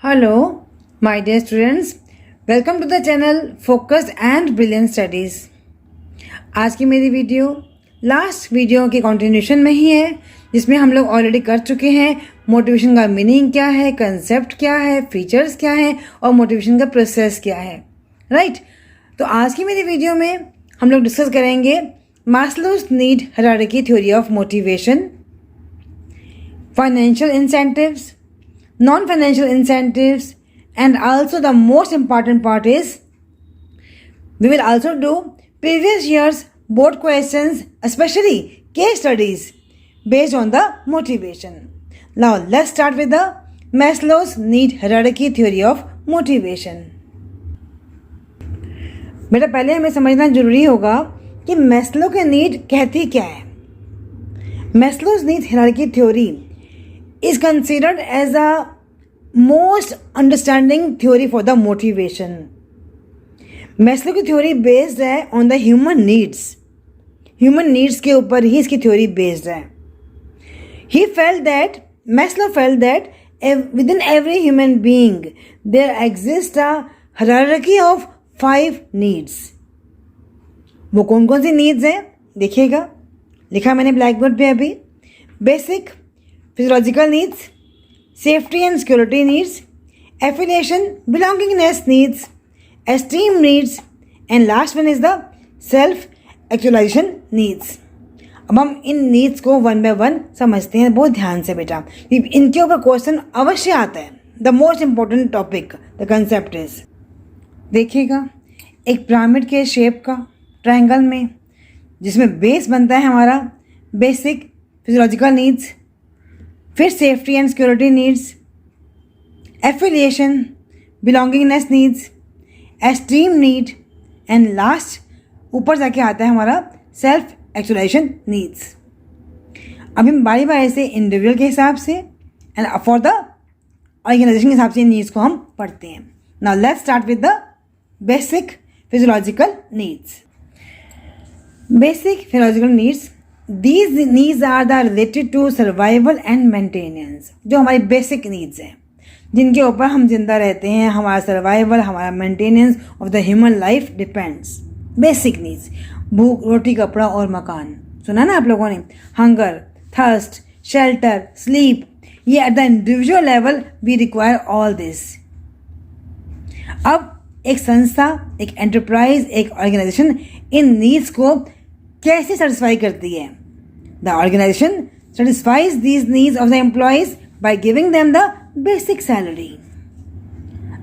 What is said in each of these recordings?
Hello, my dear students. Welcome to the channel Focused and Brilliant Studies. आज की मेरी video last video की continuation में ही है, जिसमें हम लोग ऑलरेडी कर चुके हैं मोटिवेशन का मीनिंग क्या है, कंसेप्ट क्या है, फीचर्स क्या है और मोटिवेशन का प्रोसेस क्या है, राइट। तो आज की मेरी वीडियो में हम लोग डिस्कस करेंगे मास्लोस need hierarchy theory of motivation, financial incentives, non-financial incentives, and also the most important part is we will also do previous year's board questions, especially case studies based on the motivation. Now let's start with the Maslow's need hierarchy theory of motivation. बेटा पहले हमें समझना जरूरी होगा कि Maslow के need कहती क्या है। Maslow's need hierarchy theory is considered as a most understanding theory for the motivation. Maslow की थ्योरी बेस्ड है ऑन द ह्यूमन नीड्स के ऊपर ही इसकी थ्योरी बेस्ड है। Maslow felt that within every human being there exists a hierarchy of 5 needs. वो कौन कौन सी needs हैं देखिएगा, लिखा मैंने ब्लैक बोर्ड पे अभी। Basic physiological needs, safety and security needs, affiliation, belongingness needs, esteem needs, and last one is the self actualization needs. अब हम इन नीड्स को वन बाय वन समझते हैं बहुत ध्यान से बेटा, इनके ऊपर क्वेश्चन अवश्य आता है। The most important topic the concept is, देखिएगा एक पिरामिड के शेप का ट्रायंगल में, जिसमें बेस बनता है हमारा बेसिक फिजियोलॉजिकल नीड्स, फिर safety and security needs, affiliation, belongingness needs, esteem need, and last ऊपर जाके आता है हमारा सेल्फ एक्चुअलाइजेशन नीड्स। अभी हम बारी बारी से इंडिविजुअल के हिसाब से एंड फॉर द ऑर्गेनाइजेशन के हिसाब से नीड्स को हम पढ़ते हैं। Now let's start with the basic physiological needs. Basic physiological needs, These needs are the related to survival and maintenance. जो हमारी बेसिक नीड्स हैं, जिनके ऊपर हम जिंदा रहते हैं, हमारा सर्वाइवल, हमारा maintenance of the human life depends. Basic needs, भूख, रोटी, कपड़ा और मकान, सुना ना आप लोगों ने। हंगर, थर्स्ट, शेल्टर, स्लीप, ये at the individual level we require all this. अब एक संस्था, एक एंटरप्राइज, एक ऑर्गेनाइजेशन इन नीड्स को कैसे सेटिस्फाई करती है? The organisation satisfies these needs of the employees by giving them the basic salary.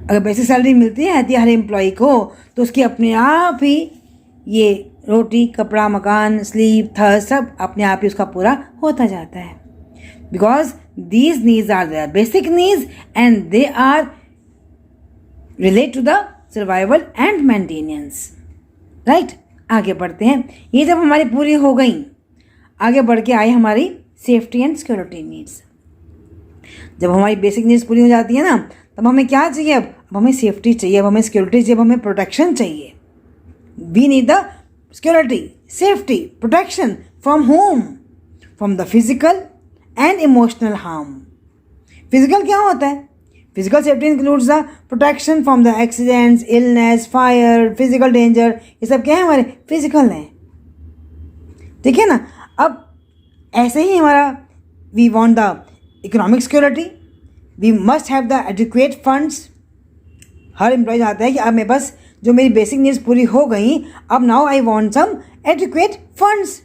अगर बेसिक सैलरी मिलती है हर एम्प्लॉय को, तो उसकी अपने आप ही ये रोटी, कपड़ा, मकान, स्लीप, थर्स्ट सब अपने आप ही उसका पूरा होता जाता है। Because these needs are their basic needs and they are relate to the survival and maintenance, right. आगे बढ़ते हैं। ये जब हमारी पूरी हो गई, आगे बढ़ के आई हमारी सेफ्टी एंड सिक्योरिटी नीड्स। जब हमारी बेसिक नीड्स पूरी हो जाती है ना, तब हमें क्या चाहिए? अब हमें सेफ्टी चाहिए, अब हमें सिक्योरिटी चाहिए, अब हमें प्रोटेक्शन चाहिए। We need the security, safety, protection from home, from the physical and emotional harm. Physical क्या होता है? Physical safety includes the protection from the accidents, illness, fire, physical danger. ये सब क्या है? हमारे फिजिकल हैं, ठीक है ना। अब ऐसे ही हमारा we want the economic security. We must have the adequate funds. हर एम्प्लॉय चाहता है कि अब मेरे पास जो मेरी बेसिक नीड्स पूरी हो गई, अब now I want some adequate funds.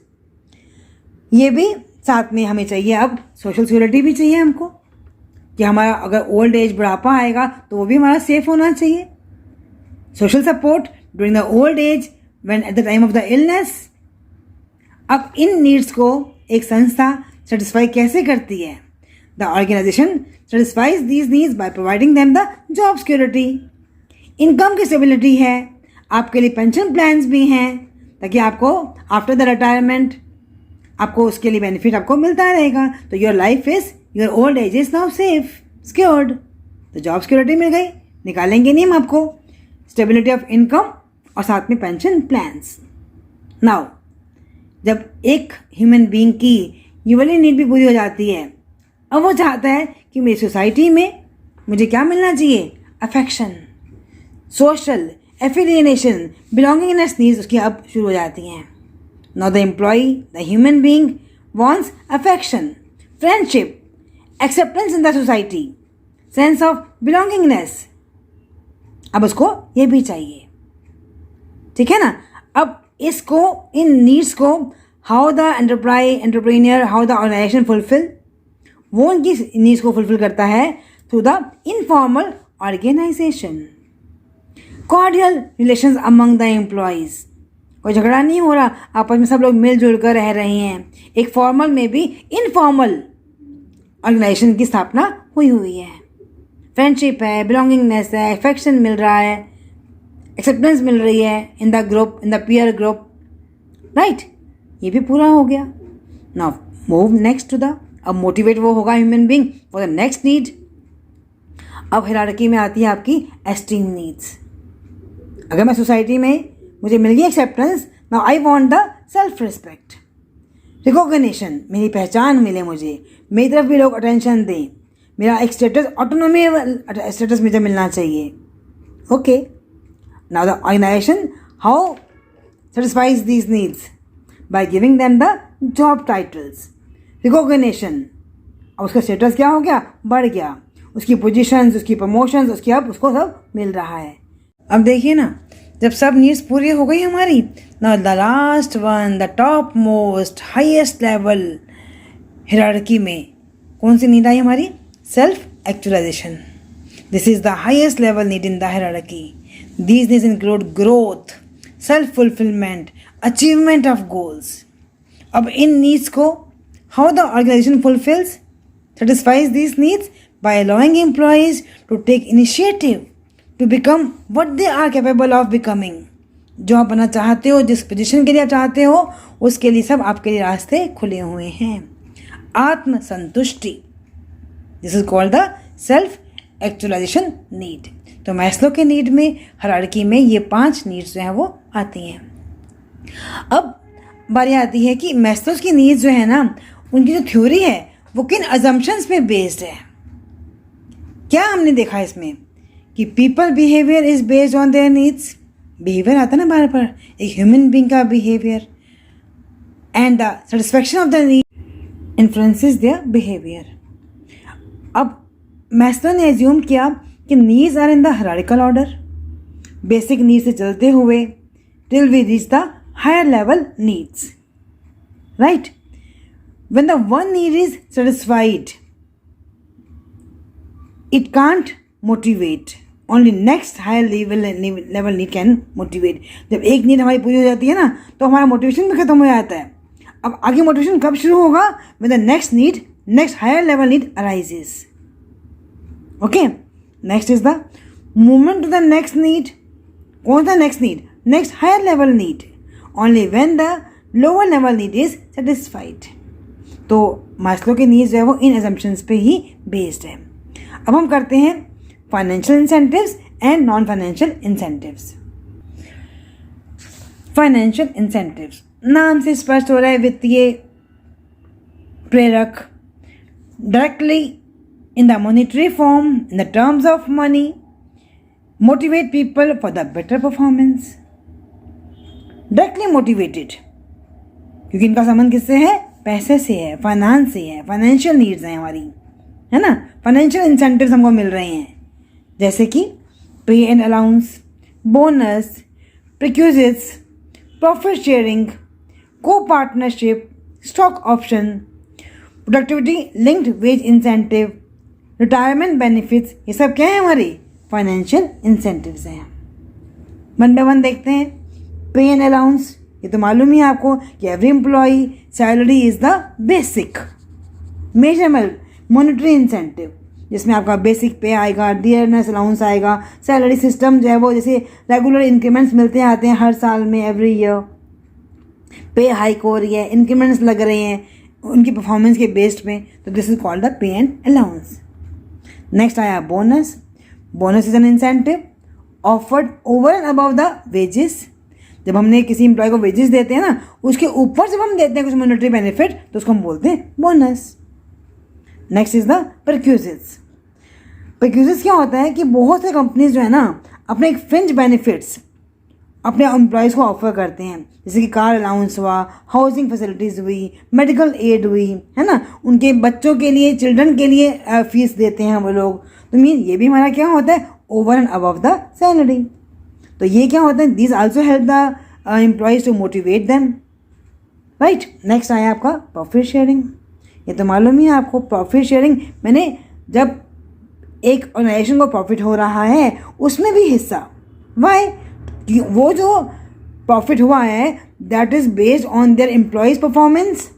ये भी साथ में हमें चाहिए। अब सोशल सिक्योरिटी भी चाहिए हमको, कि हमारा अगर ओल्ड एज बुढ़ापा आएगा तो वो भी हमारा सेफ होना चाहिए। Social support during the old age when at the time of the illness. अब इन नीड्स को एक संस्था सेटिस्फाई कैसे करती है? The organisation satisfies these needs by providing them the job security. Income की स्टेबिलिटी है, आपके लिए पेंशन प्लान्स भी हैं, ताकि आपको आफ्टर द रिटायरमेंट आपको उसके लिए बेनिफिट आपको मिलता रहेगा। तो your life is, your old age is now safe, secured. तो जॉब सिक्योरिटी मिल गई, निकालेंगे नहीं हम आपको। स्टेबिलिटी ऑफ इनकम और साथ में पेंशन प्लान्स। नाउ जब एक ह्यूमन बीइंग की ये वाली नीड भी पूरी हो जाती है, अब वो चाहता है कि मेरी सोसाइटी में मुझे क्या मिलना चाहिए? Affection, social, affiliation, belongingness needs उसकी अब शुरू हो जाती हैं. Now the employee, the human being wants affection, friendship, acceptance in the society, sense of belongingness. अब उसको ये भी चाहिए. ठीक है ना? अब इसको, इन नीड्स को how the entrepreneur, how the organisation fulfil, वो उनकी नीड्स को फुलफिल करता है through the informal organisation. Cordial relations among the employees. कोई झगड़ा नहीं हो रहा, आपस में सब लोग मिलजुल कर रह रहे हैं. एक फॉर्मल में भी इनफॉर्मल ऑर्गेनाइजेशन की स्थापना हुई है. फ्रेंडशिप है, बिलोंगिंगनेस है, अफेक्शन मिल रहा है, एक्सेप्टेंस मिल रही है in the group, in the peer group. Right, ये भी पूरा हो गया. Now move next to the, अब मोटिवेट वो होगा human being for the next need. अब हायरार्की में आती है आपकी एस्टीम नीड्स. अगर मैं सोसाइटी में, मुझे मिल गई acceptance, now I want the self respect, recognition, मेरी पहचान मिले, मुझे मेरी तरफ भी लोग अटेंशन दें, मेरा एक स्टेटस, ऑटोनॉमी स्टेटस मुझे मिलना चाहिए. Okay, now the organisation how satisfies these needs by giving them the job titles, recognition. अब उसका स्टेटस क्या हो गया? बढ़ गया. उसकी पोजीशंस, उसकी प्रमोशंस, उसकी अब उसको सब मिल रहा है. अब देखिए ना, जब सब नीड्स पूरी हो गई हमारी, now the last one, the top most highest level hierarchy में कौन सी नीड आई हमारी? Self actualisation. This is the highest level need in the hierarchy. These needs include growth, self fulfilment, achievement of goals. अब इन needs को how the organisation fulfils, satisfies these needs by allowing employees to take initiative to become what they are capable of becoming. जो आप बनना चाहते हो, जिस position के लिए आप चाहते हो, उसके लिए सब आपके लिए रास्ते खुले हुए हैं. आत्मसंतुष्टि, this is called the self actualisation need. तो मैस्लो के नीड में, हायरार्की में ये 5 नीड्स जो हैं वो आती हैं. अब बारी आती है कि मैस्लोस की नीड्स जो है ना, उनकी जो थ्योरी है वो किन अजम्पशंस पे बेस्ड है. क्या हमने देखा इसमें कि people behaviour is based on their needs. Behaviour आता है ना बार बार, एक ह्यूमन बीइंग का behaviour, and the satisfaction of the need influences their behaviour. अब मैस्लो ने एज्यूम किया कि needs are in the hierarchical order, basic need से चलते हुए till we reach the higher level needs. Right, when the one need is satisfied, it can't motivate, only next higher level need can motivate. जब एक need हमारी पूरी हो जाती है ना, तो हमारा मोटिवेशन भी खत्म हो जाता है. अब आगे मोटिवेशन कब शुरू होगा? when the next need, next higher level need arises. Okay, next is the movement to the next need. कौन सा next need? Next higher level need, only when the lower level need is satisfied. तो Maslow के needs जो है वो इन assumptions पे ही based है. अब हम करते हैं financial incentives and non financial incentives. Financial incentives, नाम से स्पष्ट हो रहा है, वित्तीय प्रेरक, directly in the monetary form, in the terms of money, motivate people for the better performance. Directly motivated, क्योंकि इनका संबंध किससे है? पैसे से है, फाइनेंस से है, फाइनेंशियल नीड्स हैं हमारी, है ना. फाइनेंशियल इंसेंटिव्स हमको मिल रहे हैं, जैसे कि pay and allowance, bonus, perquisites, profit sharing, co partnership, stock option, productivity linked wage incentive, retirement benefits. ये सब क्या है? हमारी फाइनेंशियल इंसेंटिव्स हैं. वन बाय वन देखते हैं. पे एंड अलाउंस, ये तो मालूम ही है आपको कि every employee salary is the basic measurable monetary incentive, जिसमें आपका बेसिक पे आएगा, डियरनेस अलाउंस आएगा, सैलरी सिस्टम जो है वो जैसे रेगुलर इंक्रीमेंट्स मिलते आते हैं हर साल में, एवरी ईयर पे हाइक हो रही है, इंक्रीमेंट्स लग रहे हैं उनकी परफॉर्मेंस के बेस्ड में, तो this is called the pay and allowance. Next आया bonus. Bonus is an incentive offered over and above the wages. जब हमने किसी एम्प्लॉय को वेजेस देते हैं ना, उसके ऊपर जब हम देते हैं कुछ मॉनेटरी बेनिफिट, तो उसको हम बोलते हैं bonus. Next is the perquisites. Perquisites क्या होता है कि बहुत से कंपनीज जो है ना अपने एक फ्रिंज बेनिफिट्स अपने एम्प्लॉयज़ को ऑफर करते हैं, जैसे कि कार अलाउंस हुआ, हाउसिंग फैसिलिटीज़ हुई, मेडिकल एड हुई, है ना, उनके बच्चों के लिए, चिल्ड्रन के लिए फीस देते हैं वो लोग। तो मीन ये भी हमारा क्या होता है, over and above the salary. तो ये क्या होता है, this also help the employees to motivate them, right. Next आया आपका प्रॉफिट शेयरिंग। ये तो मालूम ही है आपको, प्रॉफिट शेयरिंग मैंने जब एक ऑर्गेनाइजेशन को प्रॉफिट हो रहा है उसमें भी हिस्सा, वाई, वो जो प्रॉफिट हुआ है that is based on there employees performance,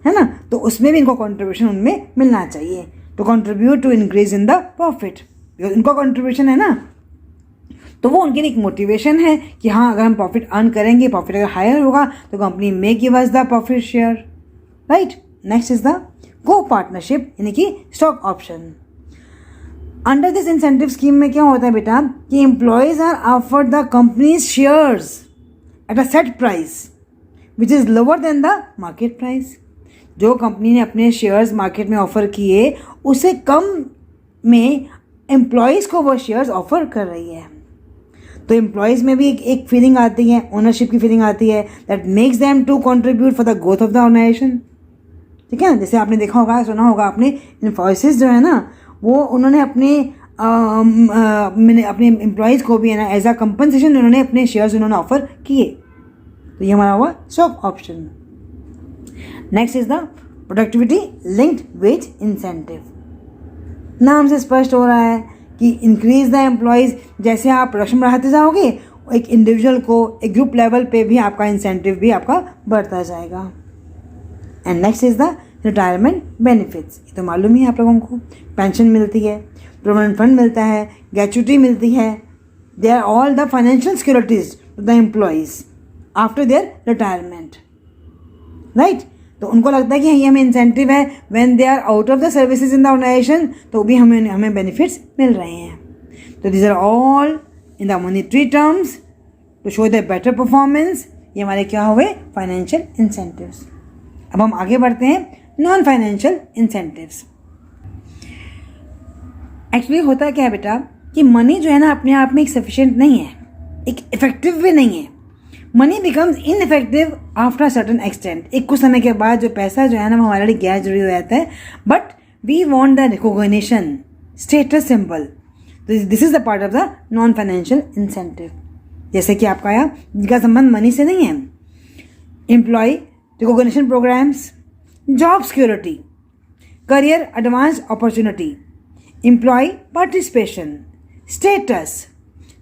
है ना, तो उसमें भी इनको कंट्रीब्यूशन उनमें मिलना चाहिए to contribute to increase in the profit. इनका कंट्रीब्यूशन है ना, तो वो उनके लिए एक मोटिवेशन है कि हाँ अगर हम प्रॉफिट अर्न करेंगे, प्रॉफिट अगर हायर होगा तो company may give us the profit share, right. Next is the co partnership, यानी कि stock option. Under this incentive scheme में क्या होता है बेटा कि employees are offered the company's shares at a set price which is lower than the market price. जो company ने अपने शेयर्स मार्केट में ऑफर किए उससे कम में एम्प्लॉयज़ को वो शेयर्स ऑफर कर रही है। तो एम्प्लॉयज़ में भी एक फीलिंग आती है, ओनरशिप की फीलिंग आती है, that makes them to contribute for the growth of the organisation. ठीक है ना, जैसे आपने देखा होगा, सुना होगा आपने, इन्फोसिस जो है ना वो उन्होंने अपने अपने एम्प्लॉयज़ को भी है ना एज अ कंपनसेशन उन्होंने अपने शेयर्स उन्होंने ऑफर किए। तो ये हमारा हुआ stock option. Next is the productivity linked wage incentive. नाम से स्पष्ट हो रहा है कि इंक्रीज द एम्प्लॉयज़, जैसे आप प्रोडक्शन बढ़ाते जाओगे एक इंडिविजुअल को, एक ग्रुप लेवल पे भी आपका इंसेंटिव भी आपका बढ़ता जाएगा। And next is the retirement benefits. ये तो मालूम ही है आप लोगों को, पेंशन मिलती है, प्रोविडेंट फंड मिलता है, ग्रेच्युटी मिलती है, they are all the financial securities to the employees after their retirement, right. तो उनको लगता है कि ये हमें इंसेंटिव है when they are out of the services in the organisation, तो भी हमें बेनिफिट्स मिल रहे हैं। तो these are all in the monetary terms to show the better performance. ये हमारे क्या हुए, फाइनेंशियल इंसेंटिव्स। अब हम आगे बढ़ते हैं नॉन फाइनेंशियल इंसेंटिव्स। एक्चुअली होता क्या है बेटा कि मनी जो है ना अपने आप में एक सफिशिएंट नहीं है, एक इफेक्टिव भी नहीं है। Money becomes ineffective after certain extent. एक कुछ समय के बाद जो पैसा जो है ना वो हमारे लिए गैर जरूरी हो जाता है, but we want the recognition, status symbol. तो this is the part of the non financial incentive. जैसे कि आपका यहाँ जिनका संबंध मनी से नहीं है, employee recognition programmes, job security, career advance opportunity, employee participation, status,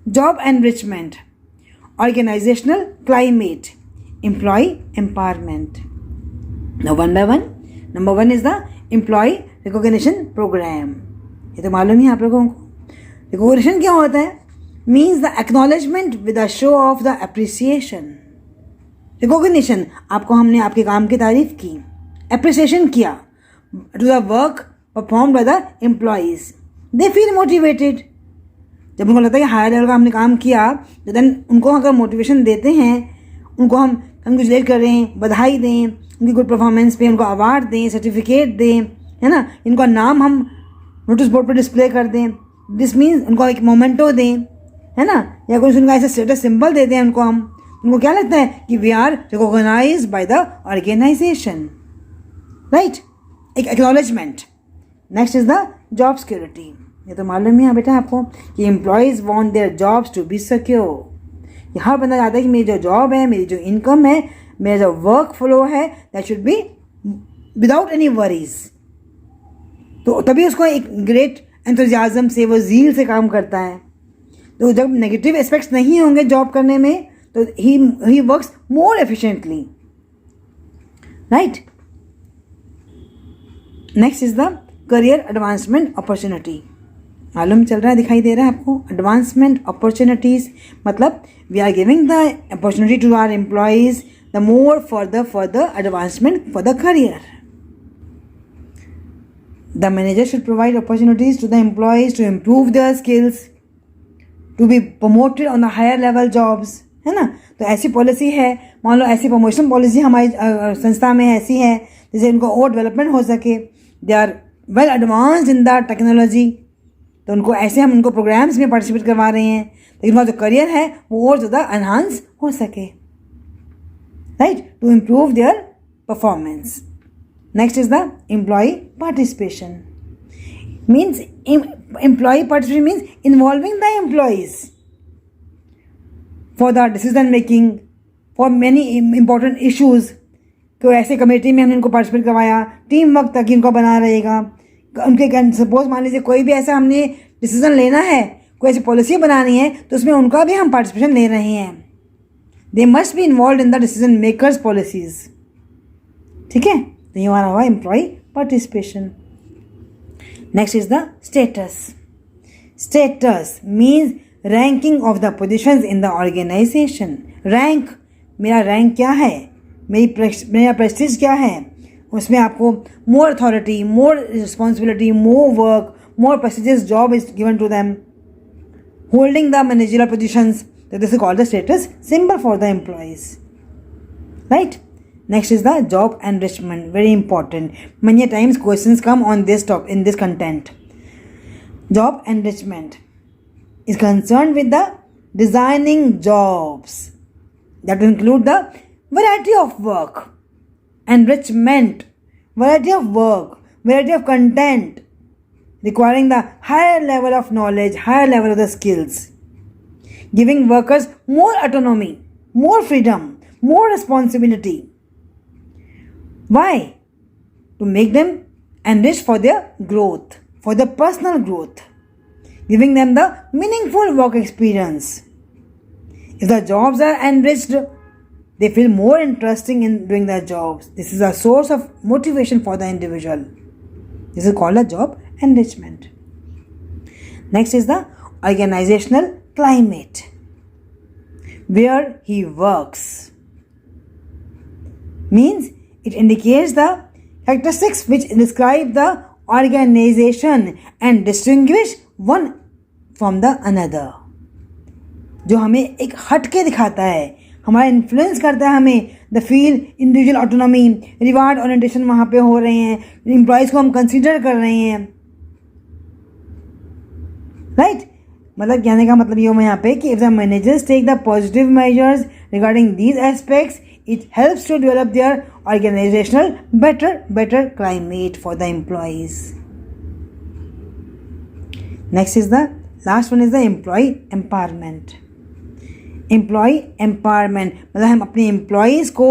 job enrichment, organisational climate, employee empowerment. One by one, number one is the employee recognition programme. ये तो मालूम ही आप लोगों को। रिकॉग्निशन क्या होता है, means the acknowledgement with the show of the appreciation. Recognition, आपको हमने आपके काम की तारीफ की, अप्रिसिएशन किया to the work perform by the employees, they feel motivated. जब उनको लगता है कि हायर लेवल का हमने काम किया, तो देन उनको अगर मोटिवेशन देते हैं, उनको हम कंग्रेचुलेट करें, बधाई दें उनकी गुड परफॉर्मेंस पे, उनको अवार्ड दें, सर्टिफिकेट दें, है ना, इनका नाम हम नोटिस बोर्ड पर डिस्प्ले कर दें, दिस मीन्स उनको एक मोमेंटो दें, है ना, या कुछ उनका ऐसा स्टेटस सिंबल दे दें उनको क्या लगता है कि we are recognised by the organisation, right, एक acknowledgement. Next is the job security. ये तो मालूम ही है बेटा आपको कि employees want their jobs to be secure. ये हर बंदा चाहता है कि मेरी जो जॉब है, मेरी जो इनकम है, मेरा जो वर्क फ्लो है, that should be without any worries. तो तभी उसको एक ग्रेट एंथुजियाज्म से, वो जील से काम करता है। तो जब नेगेटिव एस्पेक्ट्स नहीं होंगे जॉब करने में, तो he works more efficiently, right? Next is the career advancement opportunity. मालूम चल रहा है, दिखाई दे रहा है आपको, advancement opportunities मतलब we are giving the opportunity to our employees the more further advancement for the career. The manager should provide opportunities to the employees to improve their skills, to be promoted on the higher level jobs, है ना। तो ऐसी policy है, मान लो ऐसी promotion policy हमारी संस्था में ऐसी है जिससे उनको और डेवलपमेंट हो सके, they are well advanced in the technology, तो उनको ऐसे हम उनको प्रोग्राम्स में पार्टिसिपेट करवा रहे हैं ताकि उनका जो करियर है वो और ज़्यादा एनहांस हो सके, right, to improve their performance. Next is the employee participation. Means employee participation means involving the employees for the decision making for many important issues. तो ऐसे कमेटी में हमने उनको पार्टिसिपेट करवाया, टीम वर्क ताकि उनका बना रहेगा. उनके सपोज मान लीजिए कोई भी ऐसा हमने डिसीजन लेना है, कोई ऐसी पॉलिसी बनानी है, तो उसमें उनका भी हम पार्टिसिपेशन ले रहे हैं. They must be involve in the decision makers policies. ठीक है, तो ये हमारा हुआ employ participation. Next is the status. Status means ranking of the positions in the organisation. Rank, मेरा रैंक क्या है, मेरा प्रेस्टीज क्या है, उसमें आपको more authority, more responsibility, more work, more prestigious job is given to them, holding the managerial positions. This is called the status symbol for the employees, right. Next is the job enrichment, very important. Many times questions come on this topic in this content. Job enrichment is concerned with the designing jobs that include the variety of work. Enrichment, variety of work, variety of content requiring the higher level of knowledge, higher level of the skills, giving workers more autonomy, more freedom, more responsibility. Why? To make them enriched for their growth, for their personal growth, giving them the meaningful work experience. If the jobs are enriched, they feel more interesting in doing their jobs. This is a source of motivation for the individual. This is called a job enrichment. Next is the organizational climate, where he works. Means it indicates the characteristics which describe the organization and distinguish one from the another. जो हमें एक हट के दिखाता है, हमारा influence करता है हमें. The feel individual autonomy, reward orientation वहाँ पे हो रहे हैं, एम्प्लॉयज़ को हम कंसीडर कर रहे हैं, राइट. मतलब कहने का मतलब ये हो यहाँ पे कि if the managers take the positive measures regarding these aspects, it helps to develop their organizational better climate for the employees. Next is the last one is the employee empowerment. Employee empowerment मतलब हम अपने employees को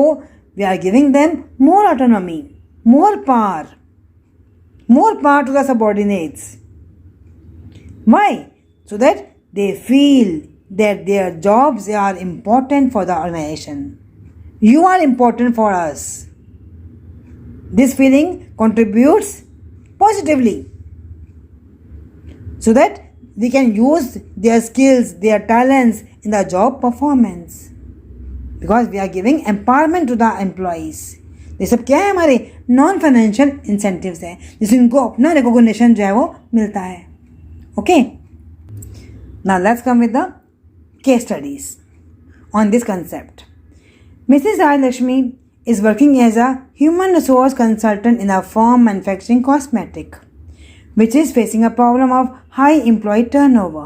we are giving them more autonomy, more power to the subordinates. Why? So that they feel that their jobs are important for the organization. You are important for us. This feeling contributes positively so that we can use their skills, their talents in the job performance, because we are giving empowerment to the employees. ये सब क्या है, हमारे non financial incentives हैं जिससे उनको अपना recognition जो है वो मिलता है. Okay, now let's come with the case studies on this concept. Mrs. Rajlakshmi is working as a human resource consultant in a firm manufacturing cosmetic, which is facing a problem of high employee turnover.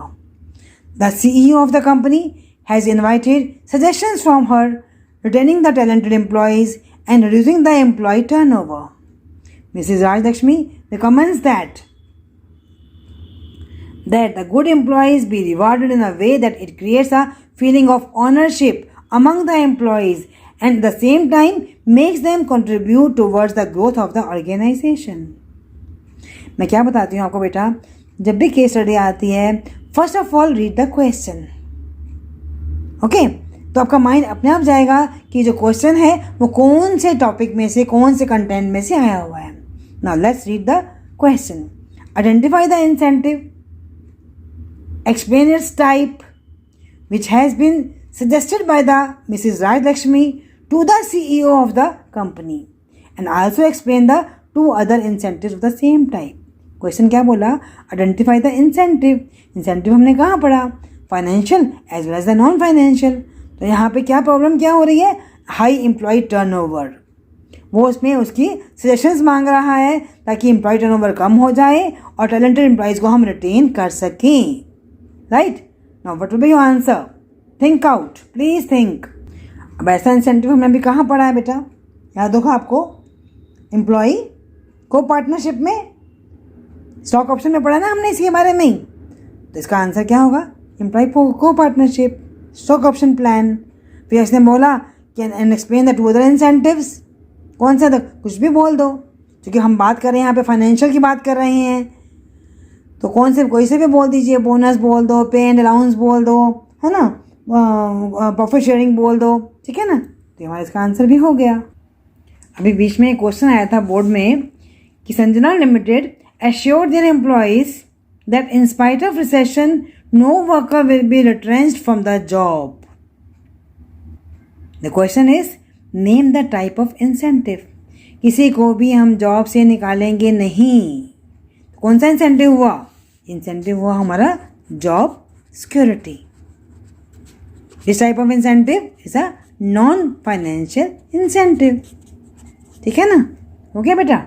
The CEO of the company has invited suggestions from her retaining the talented employees and reducing the employee turnover. Mrs. Rajlakshmi recommends that the good employees be rewarded in a way that it creates a feeling of ownership among the employees and at the same time makes them contribute towards the growth of the organization. मैं क्या बताती हूँ आपको बेटा, जब भी case study आती है, first of all read the question. Okay, तो आपका माइंड अपने आप जाएगा कि जो क्वेश्चन है वो कौन से टॉपिक में से, कौन से कंटेंट में से आया हुआ है. Now let's read the question. Identify the incentive, explain its type, which has been suggested by the Mrs. Rajlakshmi to the CEO of the company, and also explain the two other incentives of the same type. Question क्या बोला, identify the incentive. Incentive हमने कहाँ पढ़ा, financial as well as the non financial. तो यहाँ पे क्या problem क्या हो रही है, हाई एम्प्लॉय टर्नओवर. वो उसमें उसकी सजेशंस मांग रहा है ताकि एम्प्लॉय टर्नओवर कम हो जाए और टैलेंटेड एम्प्लॉयज़ को हम रिटेन कर सकें. Right. Now what will be your answer? Think out, please think. अब ऐसा इंसेंटिव हमने अभी कहाँ पढ़ा है बेटा? याद होगा आपको, एम्प्लॉय को पार्टनरशिप में, स्टॉक ऑप्शन में पढ़ा ना हमने इसके बारे में ही. तो इसका आंसर क्या होगा? एम्प्लॉय को पार्टनरशिप, स्टॉक ऑप्शन प्लान. फिर इसने बोला can explain the two other incentives. कौन सा? कुछ भी बोल दो, क्योंकि हम बात कर रहे हैं यहाँ पे फाइनेंशियल की बात कर रहे हैं. तो कौन से, कोई से भी बोल दीजिए. बोनस बोल दो, पे एंड अलाउंस बोल दो, है ना, प्रॉफिट शेयरिंग बोल दो. ठीक है ना. तो हमारा इसका आंसर भी हो गया. अभी बीच में एक क्वेश्चन आया था बोर्ड में कि Sanjana limited assured their employees that in spite of recession, no worker will be retrenched from the job. The question is, name the type of incentive. किसी को भी हम जॉब से निकालेंगे नहीं. कौन सा इंसेंटिव हुआ? इंसेंटिव हुआ हमारा job security. This type of incentive is a non-financial incentive. ठीक है ना. हो गया बेटा.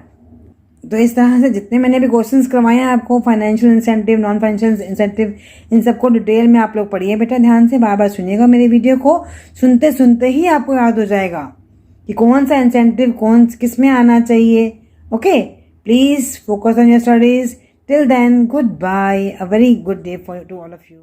तो इस तरह से जितने मैंने भी क्वेश्चंस करवाए हैं आपको, financial incentive, non financial incentive, इन सबको डिटेल में आप लोग पढ़िए बेटा. ध्यान से बार बार सुनिएगा मेरी वीडियो को. सुनते सुनते ही आपको याद हो जाएगा कि कौन सा इंसेंटिव किस में आना चाहिए. Okay, please focus on your studies. Till then, goodbye. A very good day for to all of you.